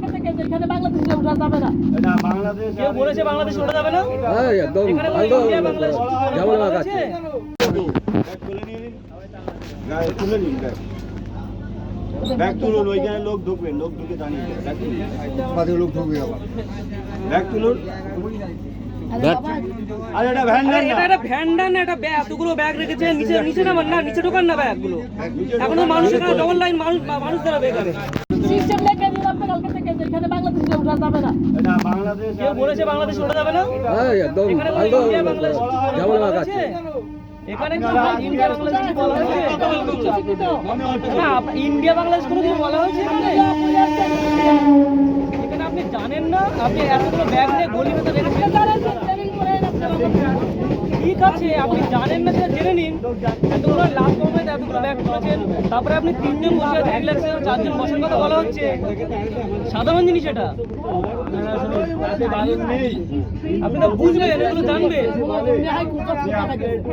এখানে বাংলাদেশে ওঠা যাবে না। এটা বাংলাদেশ কেউ বলেছে বাংলাদেশে ওঠা যাবে না? হ্যাঁ একদম এখানে কোনো একদম ইন্ডিয়া বাংলাদেশ যেমন বলা লাগাচ্ছে হয়েছে? ব্যাগ তুলে নিয়ে নিন। তুলে নিন ব্যাগ। ব্যাগ তুলুন, ওইখানে লোক ঢুকবে, লোক ঢুকে দাঁড়িয়ে যাবে। ব্যাগ তুলুন। লোক ঢুকবে আবার। ব্যাগ তুলুন। আরে এটা ভ্যান না। এটা একটা ভ্যান্ডার না, এটা ব্যাগ, এতগুলো ব্যাগ রেখেছে নিচে, নিচে নামান না, নিচে ঢোকান না ব্যাগগুলো। এখনো মানুষ এখানে ডবল লাইন মানুষ দাঁড়াবে এখানে। সিস্টেম লেগে দিন আপনি কালকে থেকে এখানে বাংলাদেশে ওঠা যাবে না। এটা বাংলাদেশ। কেউ বলেছে বাংলাদেশে ওঠা যাবে না? হ্যাঁ একদম এখানে কোনো একদম ইন্ডিয়া বাংলাদেশ যেমন বলা লাগাচ্ছে হয়েছে? এখানে কি ইন্ডিয়া বাংলাদেশ কি বলা হয়েছে? না, ইন্ডিয়া বাংলাদেশ কোনো কিছু বলা হয়েছে এখানে? এখানে আপনি জানেন না, আপনি এতগুলো ব্যাগ নিয়ে গলি ভেতরে রেখেছেন। ঠিক আছে, আপনি জানেন না সেটা জেনে নিন। এতগুলো লাস্ট মোমেন্ট এতগুলো ব্যাগ করেছেন, তারপরে আপনি 3 জন বসে আছেন, রিল্যাক্সে 4 জন বসার কথা বলা হচ্ছে। সাধারণ জিনিস এটা, আপনি তো বুঝবেন, এগুলো জানবেন।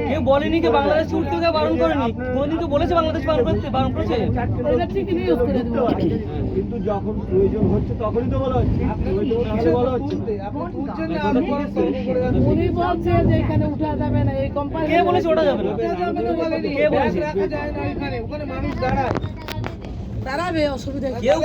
কেউ বলেনি যে বাংলাদেশ উঠতে কেউ বারণ করেনি, কোনদিন তো বলেছে বাংলাদেশ বারণ করেছে? কিন্তু যখন প্রয়োজন হচ্ছে তখনই তো বলা হচ্ছে। বলা হচ্ছে উনি বলছে যে এখানে উঠা যাবে না, এই কোম্পানি কে বলেছে ওঠা যাবে না? কে বলেছে রাখা যায় না? এখানে ওখানে মানুষ দাঁড়ায়, দাঁড়াবে, অসুবিধা কেউ